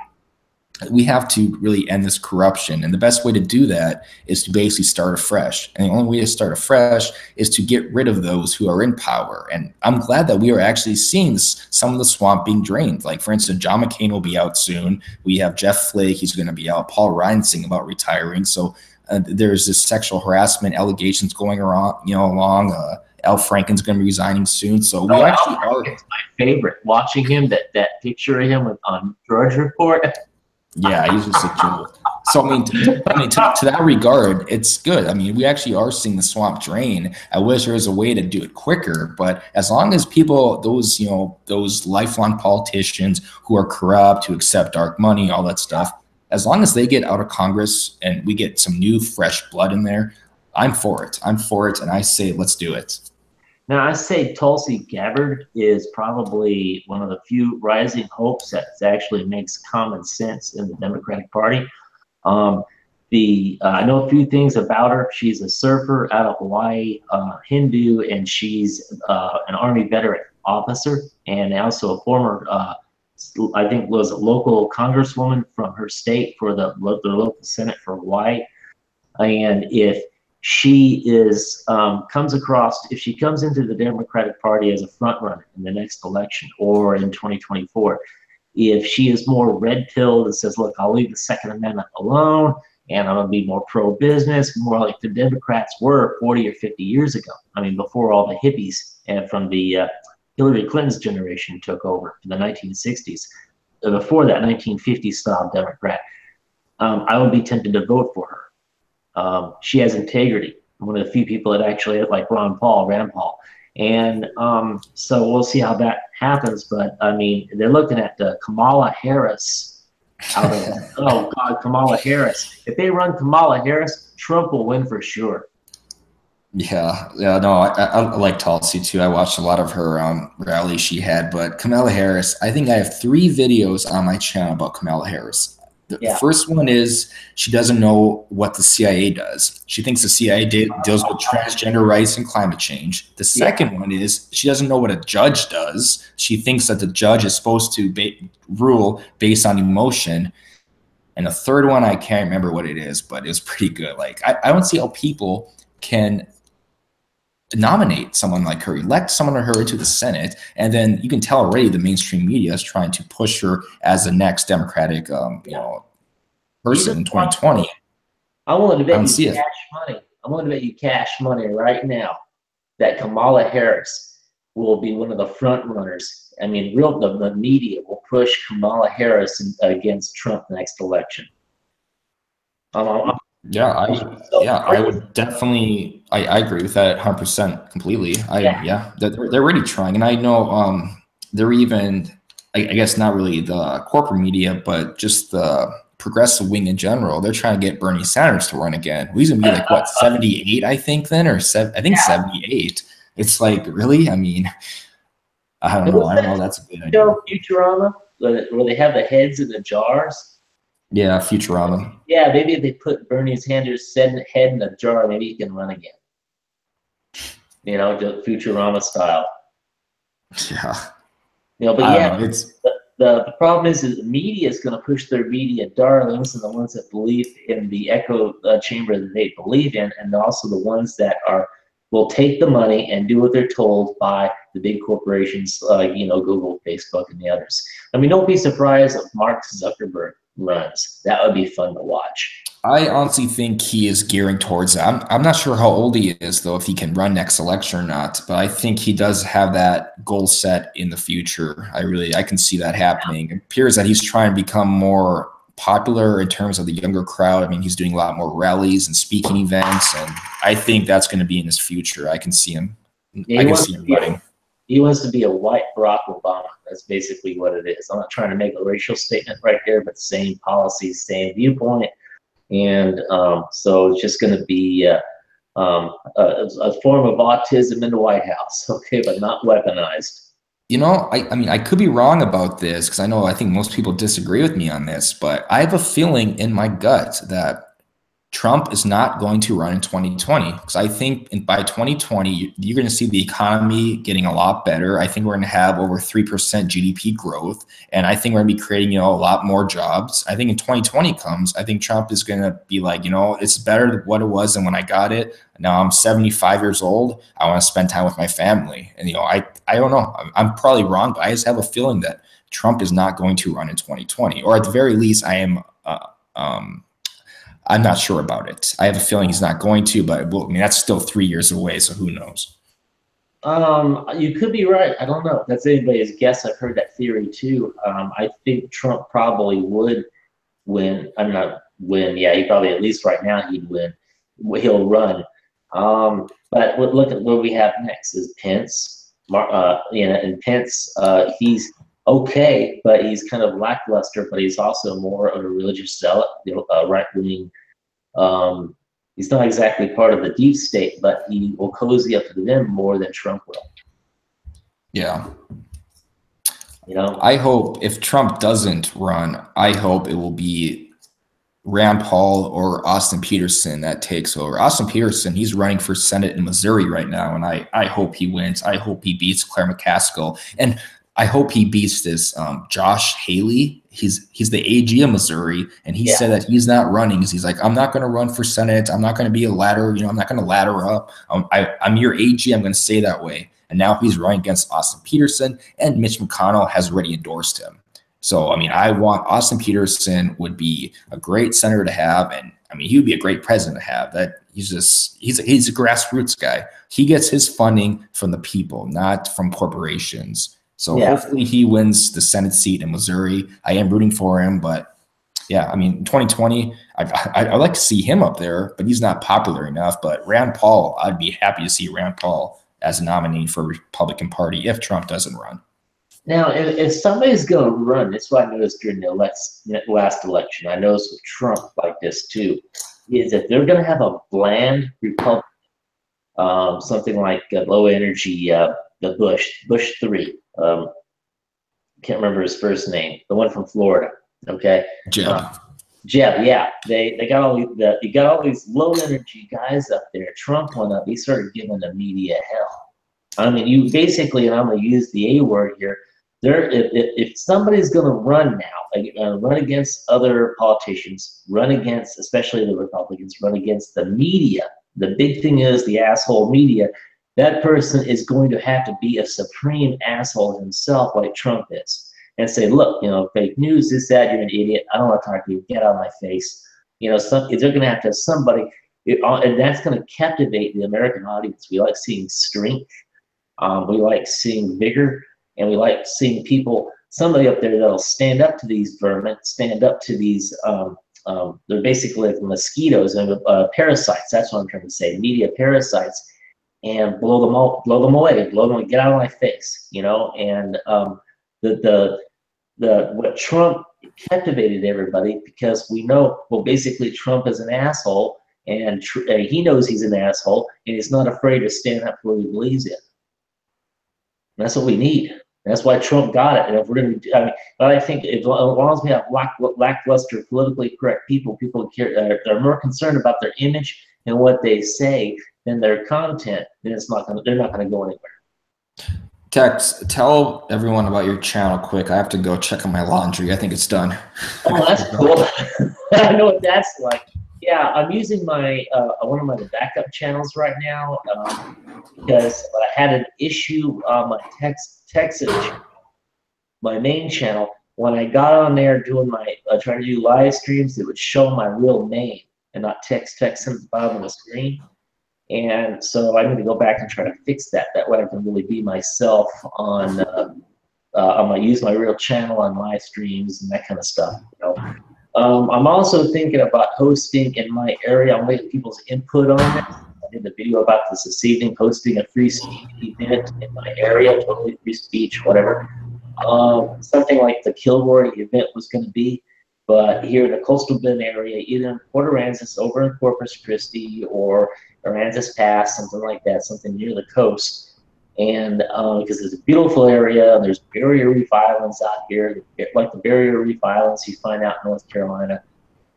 we have to really end this corruption. And the best way to do that is to basically start afresh. And the only way to start afresh is to get rid of those who are in power. And I'm glad that we are actually seeing some of the swamp being drained. Like, for instance, John McCain will be out soon. We have Jeff Flake, he's going to be out. Paul Ryan's thinking about retiring. So there's this sexual harassment allegations going around, along. Al Franken's going to be resigning soon. So we actually are. It's my favorite. Watching him, that picture of him on Drudge Report. Yeah, he's just a joke. So I mean, to that regard, it's good. I mean, we actually are seeing the swamp drain. I wish there was a way to do it quicker, but as long as people, those lifelong politicians who are corrupt, who accept dark money, all that stuff, as long as they get out of Congress and we get some new, fresh blood in there, I'm for it. I'm for it, and I say let's do it. Now, I say Tulsi Gabbard is probably one of the few rising hopes that actually makes common sense in the Democratic Party. I know a few things about her. She's a surfer out of Hawaii, Hindu, and she's an Army veteran officer, and also a former, I think, was a local congresswoman from her state for the local Senate for Hawaii. And if she if she comes into the Democratic Party as a front runner in the next election or in 2024, if she is more red-pilled and says, look, I'll leave the Second Amendment alone and I'm going to be more pro-business, more like the Democrats were 40 or 50 years ago. I mean, before all the hippies and from the Hillary Clinton's generation took over in the 1960s. Before that, 1950s style Democrat, I would be tempted to vote for her. She has integrity. one of the few people that actually like Rand Paul. And so we'll see how that happens. But I mean, they're looking at Kamala Harris out of, oh God, Kamala Harris. If they run Kamala Harris, Trump will win for sure. Yeah, yeah, no, I like Tulsi too. I watched a lot of her rallies she had, but Kamala Harris, I think I have 3 videos on my channel about Kamala Harris. The Yeah. first one is she doesn't know what the CIA does. She thinks the CIA deals with transgender rights and climate change. The Yeah. second one is she doesn't know what a judge does. She thinks that the judge is supposed to rule based on emotion. And the third one, I can't remember what it is, but it was pretty good. Like, I don't see how people can nominate someone like her, elect someone like her into the Senate, and then you can tell already the mainstream media is trying to push her as the next Democratic, person in 2020. I'm willing to I bet don't you see it. cash money. I'm willing to bet you cash money right now that Kamala Harris will be one of the front runners. I mean, the media will push Kamala Harris against Trump next election. I'm Yeah, so I would definitely, I agree with that 100% completely. yeah, Yeah, they're already trying, and I know they're even, I guess not really the corporate media, but just the progressive wing in general. They're trying to get Bernie Sanders to run again. He's gonna be like what 78, I think then, or seven, I think yeah. 78. It's like really, I mean, I don't And know. what's I don't know. that That's a good idea. show, Futurama, where they have the heads in the jars? Yeah, Futurama. Yeah, maybe if they put Bernie Sanders' head in a jar, maybe he can run again. You know, just Futurama style. Yeah, You know, but I yeah, don't know. It's the problem is the media is going to push their media darlings and the ones that believe in the echo chamber that they believe in, and also the ones that are will take the money and do what they're told by the big corporations like Google, Facebook, and the others. I mean, don't be surprised if Mark Zuckerberg runs. That would be fun to watch. I honestly think he is gearing towards that. I'm not sure how old he is, though, if he can run next election or not, but I think he does have that goal set in the future. I can see that happening. It appears that he's trying to become more popular in terms of the younger crowd. I mean, he's doing a lot more rallies and speaking events, and I think that's going to be in his future. I can see him. Yeah, I can see him running. He wants to be a white Barack Obama. That's basically what it is. I'm not trying to make a racial statement right there, but same policies, same viewpoint. And so it's just going to be a form of autism in the White House, okay, but not weaponized. I mean, I could be wrong about this because I think most people disagree with me on this, but I have a feeling in my gut that Trump is not going to run in 2020 because I think by 2020, you're going to see the economy getting a lot better. I think we're going to have over 3% GDP growth. And I think we're going to be creating, a lot more jobs. I think in 2020 comes, I think Trump is going to be like, it's better than what it was than when I got it. Now I'm 75 years old. I want to spend time with my family. And, I don't know. I'm probably wrong, but I just have a feeling that Trump is not going to run in 2020, or at the very least, I'm not sure about it. I have a feeling he's not going to, but that's still 3 years away, so who knows? You could be right. I don't know. That's anybody's guess. I've heard that theory too. I think Trump probably would win. I'm not win. Yeah, he probably at least right now he'd win. He'll run. But look at what we have next is Pence. And Pence, he's okay, but he's kind of lackluster. But he's also more of a religious zealot, right wing. He's not exactly part of the deep state, but he will cozy up to them more than Trump will. Yeah. I hope if Trump doesn't run, I hope it will be Rand Paul or Austin Peterson that takes over. Austin Peterson, he's running for Senate in Missouri right now, and I hope he wins. I hope he beats Claire McCaskill, and I hope he beats this Josh Haley. He's the AG of Missouri, and he said that he's not running because he's like, I'm not going to run for Senate. I'm not going to be a ladder. I'm not going to ladder up. I'm your AG. I'm going to stay that way. And now he's running against Austin Peterson, and Mitch McConnell has already endorsed him. So, I mean, I want Austin Peterson would be a great senator to have. And I mean, he would be a great president to have. That he's a grassroots guy. He gets his funding from the people, not from corporations. So hopefully he wins the Senate seat in Missouri. I am rooting for him, but Yeah, I mean, 2020, I'd like to see him up there, but he's not popular enough. But Rand Paul, I'd be happy to see Rand Paul as a nominee for Republican Party if Trump doesn't run. Now, if somebody's going to run, that's what I noticed during the last election. I noticed with Trump like this too, is if they're going to have a bland Republican, something like low energy, the Bush 3. Can't remember his first name, the one from Florida. Okay, Jeb. Jeb, yeah, they got all you got all these low energy guys up there. Trump went up, he started giving the media hell. I mean, you basically, and I'm going to use the A word here. If somebody's going to run now, like, run against other politicians, run against, especially the Republicans, run against the media. The big thing is the asshole media. That person is going to have to be a supreme asshole himself, like Trump is, and say, look, fake news, this, that, you're an idiot. I don't want to talk to you. Get out of my face. They're going to have somebody, and that's going to captivate the American audience. We like seeing strength. We like seeing vigor, and we like seeing somebody up there that'll stand up to these vermin, stand up to these, they're basically like mosquitoes and parasites. That's what I'm trying to say, media parasites, and blow them away, get out of my face, and what Trump captivated everybody because we know, well, basically Trump is an asshole, and he knows he's an asshole, and he's not afraid to stand up for what he believes in. That's what we need. That's why Trump got it. And if we're going to, but I think as long as we have lackluster, politically correct people care, are more concerned about their image and what they say than their content, then they're not going to go anywhere. Tex, tell everyone about your channel quick. I have to go check on my laundry. I think it's done. Oh, that's cool. I know what that's like. Yeah, I'm using my one of my backup channels right now because I had an issue on my Texan, my main channel. When I got on there doing my trying to do live streams, it would show my real name and not Texan at the bottom of the screen. And so I need to go back and try to fix that. That way I can really be myself on use my real channel on live streams and that kind of stuff. I'm also thinking about hosting in my area. I'm waiting for people's input on it. I did a video about this evening, hosting a free speech event in my area, totally free speech, whatever. Something like the Kilroy event was going to be, but here in the Coastal Bend area, either in Port Aransas, over in Corpus Christi, or Aransas Pass, something like that, something near the coast. And because it's a beautiful area, there's barrier reef islands out here, like the barrier reef islands you find out in North Carolina.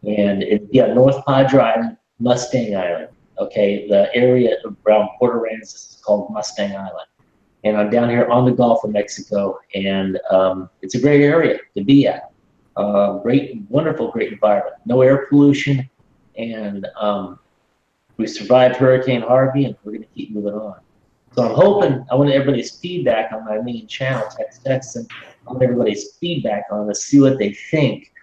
And North Padre Island, Mustang Island. Okay, the area around Port Aransas is called Mustang Island. And I'm down here on the Gulf of Mexico, and it's a great area to be at. Great, wonderful, great environment. No air pollution, and we survived Hurricane Harvey, and we're going to keep moving on. So I'm hoping, I want everybody's feedback on my main channel, Texan. I want everybody's feedback on this, see what they think.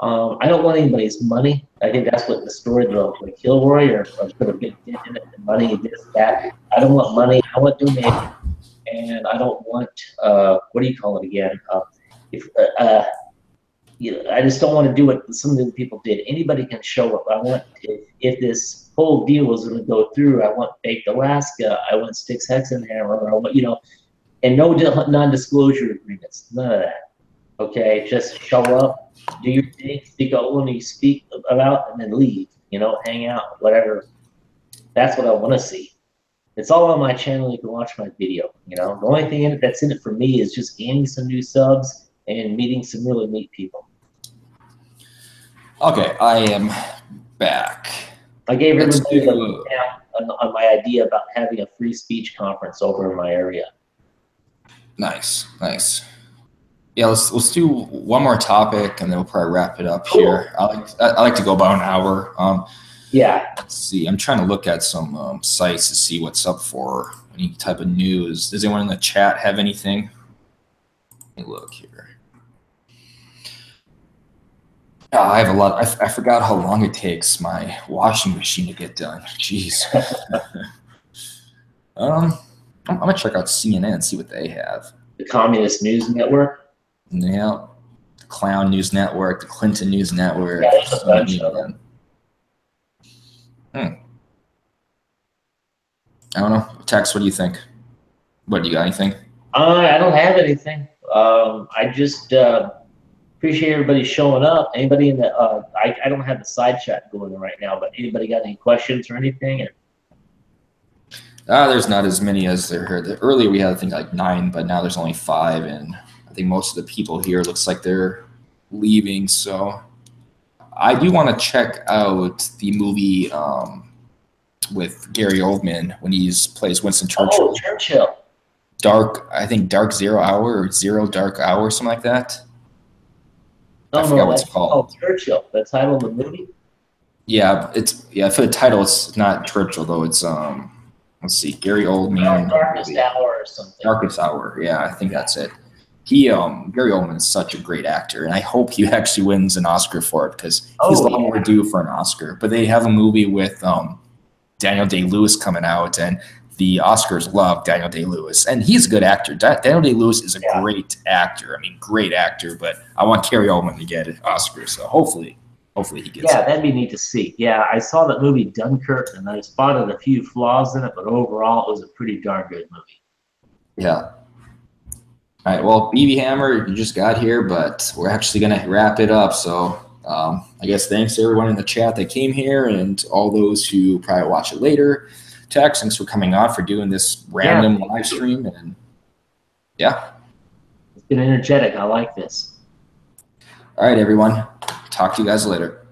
I don't want anybody's money. I think that's what the story of the Kilroy, or put a big dent in it, the money, this, that. I don't want money. I want donations. And I don't want, what do you call it again? I just don't want to do what some of the people did. Anybody can show up. I want, if this whole deal was going to go through, I want Baked Alaska, I want Sticks Hexenhammer, I want, and no non-disclosure agreements, none of that. Okay, just show up, do your thing, speak out when you speak about, and then leave. Hang out, whatever. That's what I want to see. It's all on my channel. You can watch my video. The only thing that's in it for me is just gaining some new subs and meeting some really neat people. Okay, I am back. I gave everybody the on my idea about having a free speech conference over in my area. Nice. Yeah, let's do one more topic, and then we'll probably wrap it up here. I like to go about an hour. Yeah. Let's see. I'm trying to look at some sites to see what's up for any type of news. Does anyone in the chat have anything? Let me look here. I have a lot. I forgot how long it takes my washing machine to get done. Jeez. I'm gonna check out CNN and see what they have. The Communist News Network. Yeah. Clown News Network, the Clinton News Network. Yeah, there's a So bunch many of of them. them. I don't know. Tex, what do you think? What do you got? Anything? I don't have anything. I just appreciate everybody showing up. Anybody in the I don't have the side chat going right now, but anybody got any questions or anything? There's not as many as there heard. Earlier we had I think like 9, but now there's only 5, and I think most of the people here looks like they're leaving. So I do want to check out the movie with Gary Oldman when he plays Winston Oh, Churchill. Churchill. I think Dark Zero Hour or Zero Dark Hour, something like that. I No, forgot no, what it's that's called called. Churchill. The title of the movie. Yeah, for the title it's not Churchill though. It's let's see, Gary Oldman Darkest movie. Hour or something. Darkest Hour. Yeah, I think that's it. Gary Oldman is such a great actor, and I hope he actually wins an Oscar for it because he's a Oh lot more yeah, due for an Oscar. But they have a movie with Daniel Day-Lewis coming out, and the Oscars love Daniel Day-Lewis, and he's a good actor. Daniel Day-Lewis is a yeah, great actor. I mean, great actor. But I want Gary Oldman to get an Oscar, so hopefully he gets yeah. it. That'd be neat to see. Yeah, I saw that movie Dunkirk, and I spotted a few flaws in it, but overall, it was a pretty darn good movie. Yeah. All right. Well, BB Hammer, you just got here, but we're actually going to wrap it up. So I guess thanks to everyone in the chat that came here and all those who probably watch it later. Tex, thanks for coming on for doing this random live stream. And yeah. It's been energetic. I like this. All right, everyone. Talk to you guys later.